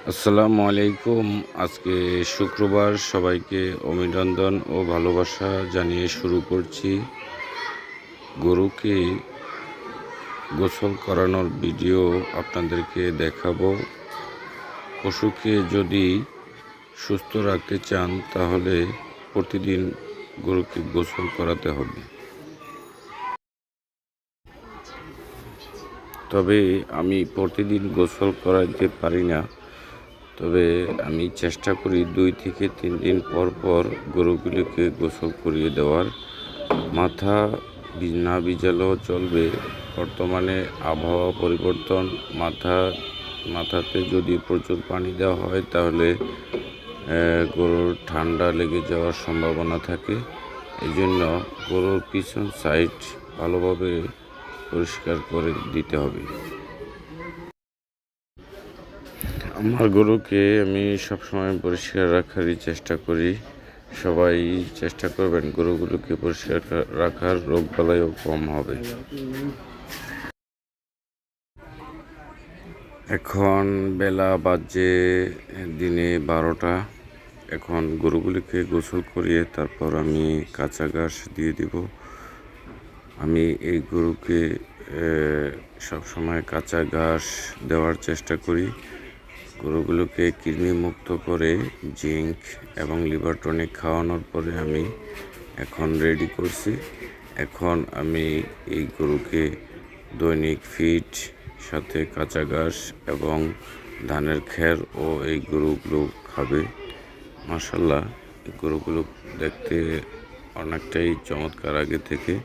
আসসালামু আলাইকুম। আজকে শুক্রবার, সবাইকে অভিনন্দন ও ভালোবাসা জানিয়ে শুরু করছি। গরুকে গোসল করানোর ভিডিও আপনাদেরকে দেখাবো। পশুকে যদি সুস্থ রাখতে চান তাহলে প্রতিদিন গরুকে গোসল করাতে হবে। তবে আমি প্রতিদিন গোসল করাতে পারি না, তবে আমি চেষ্টা করি 2 থেকে 3 দিন পর পর গরুগুলিকে গোসল করিয়ে দেওয়ার। মাথা না ভিজালেও চলবে। বর্তমানে আবহাওয়া পরিবর্তন, মাথাতে যদি প্রচুর পানি দেওয়া হয় তাহলে গরুর ঠান্ডা লেগে যাওয়ার সম্ভাবনা থাকে। এই জন্য গরুর পিছন সাইড ভালোভাবে পরিষ্কার করে দিতে হবে। আমার গরুকে আমি সবসময় পরিষ্কার রাখারই চেষ্টা করি। সবাই চেষ্টা করবেন গরুগুলোকে পরিষ্কার রাখার, রোগবালাইও কম হবে। এখন বেলা বাজে দিনে 12টা। এখন গরুগুলিকে গোসল করিয়ে তারপর আমি কাঁচা ঘাস দিয়ে দিব। আমি এই গরুকে সবসময় কাঁচা ঘাস দেওয়ার চেষ্টা করি। গরুগুলোকে কৃমিমুক্ত করে জিঙ্ক এবং লিভার টনিক খাওয়ানোর পরে আমি এখন রেডি করছি। এখন আমি এই গরুকে দৈনিক ফিড, সাথে কাঁচা ঘাস এবং ধানের খের ও এই গরুগুলো খাবে। মাশাআল্লাহ, এই গরুগুলো দেখতে অনেকটাই চমৎকার আগে থেকে।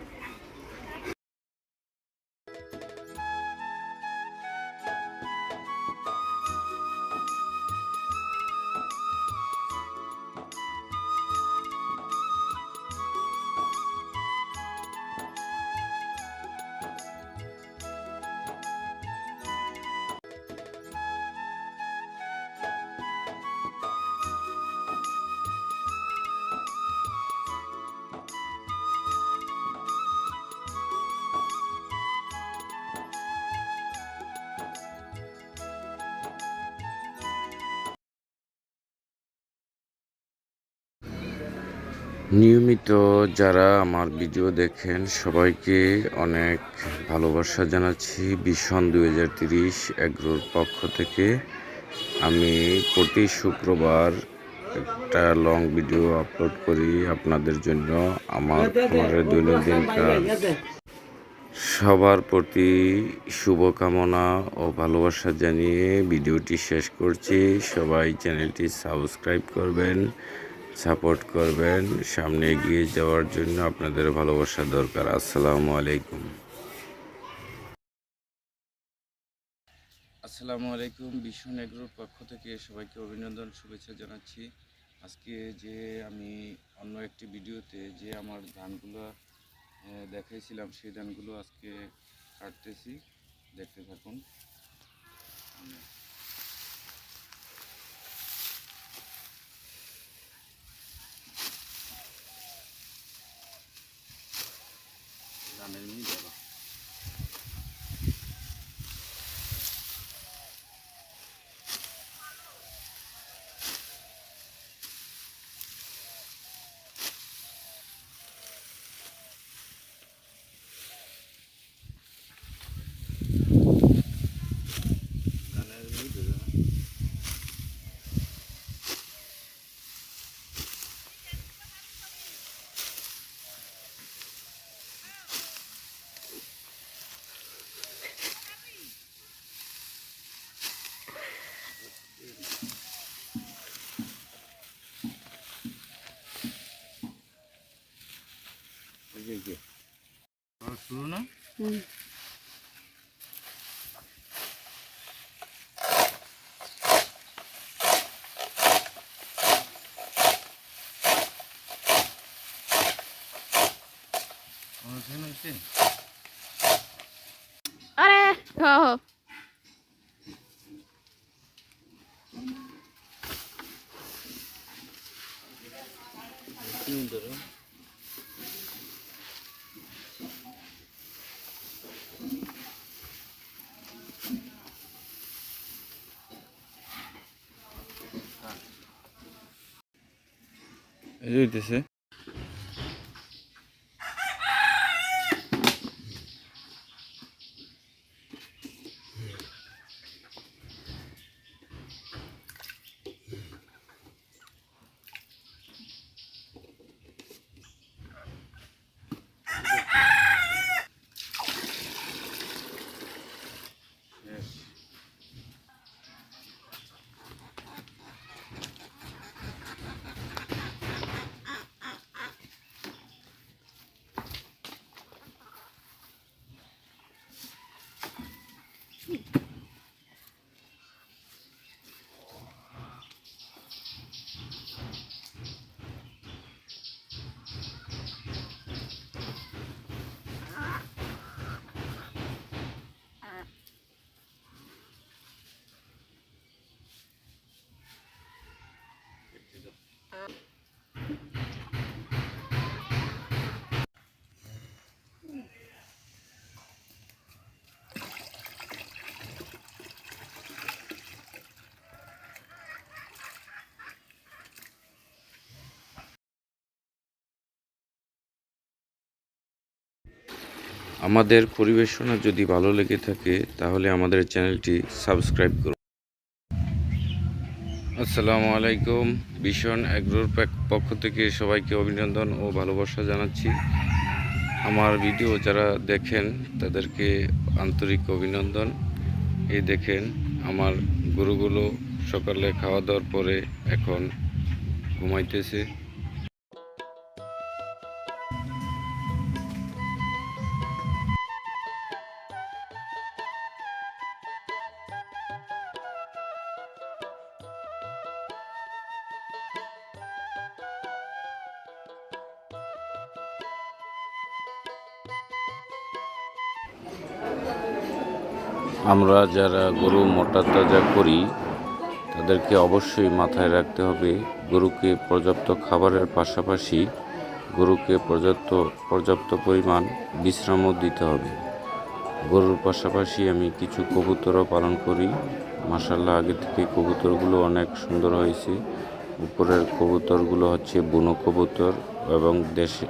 নিয়মিত যারা আমার ভিডিও দেখেন সবাইকে অনেক ভালোবাসা জানাচ্ছি। ভীষণ 2030 এগ্রোর পক্ষ থেকে আমি প্রতি শুক্রবার একটা লং ভিডিও আপলোড করি আপনাদের জন্য। আমার খামারের দৈনন্দিন কাজ। সবার প্রতি শুভকামনা ও ভালোবাসা জানিয়ে ভিডিওটি শেষ করছি। সবাই চ্যানেলটি সাবস্ক্রাইব করবেন, সাপোর্ট করবেন। সামনে এগিয়ে যাওয়ার জন্য আপনাদের ভালোবাসা দরকার। আসসালামু আলাইকুম। আসসালামু আলাইকুম। ভীষণ এগ্রোর পক্ষ থেকে সবাইকে অভিনন্দন, শুভেচ্ছা জানাচ্ছি। আজকে যে আমি অন্য একটি ভিডিওতে যে আমার ধানগুলো দেখাইছিলাম, সেই ধানগুলো আজকে কাটতেছি, দেখতে থাকুন। ধানের মিল দেবো। ধানের মিল দেবো। শুরু না? আরে হো এই যে হইতেছে। আমাদের পরিবেশনা যদি ভালো লেগে থাকে তাহলে আমাদের চ্যানেলটি সাবস্ক্রাইব করুন। আসসালামু আলাইকুম। ভীষণ অ্যাগ্রোর পক্ষ থেকে সবাইকে অভিনন্দন ও ভালোবাসা জানাচ্ছি। আমার ভিডিও যারা দেখেন তাদেরকে আন্তরিক অভিনন্দন। এই দেখেন আমার গরুগুলো সকালে খাওয়া দাওয়ার পরে এখন ঘুমাইতেছে। আমরা যারা গরু মোটা তাজা করি তাদেরকে অবশ্যই মাথায় রাখতে হবে গরুকে পর্যাপ্ত খাবারের পাশাপাশি গরুকে পর্যাপ্ত পরিমাণ বিশ্রামও দিতে হবে। গরুর পাশাপাশি আমি কিছু কবুতরও পালন করি। মাশাআল্লাহ, আগে থেকে কবুতরগুলো অনেক সুন্দর হয়েছে। উপরের কবুতরগুলো হচ্ছে বুনো কবুতর এবং দেশি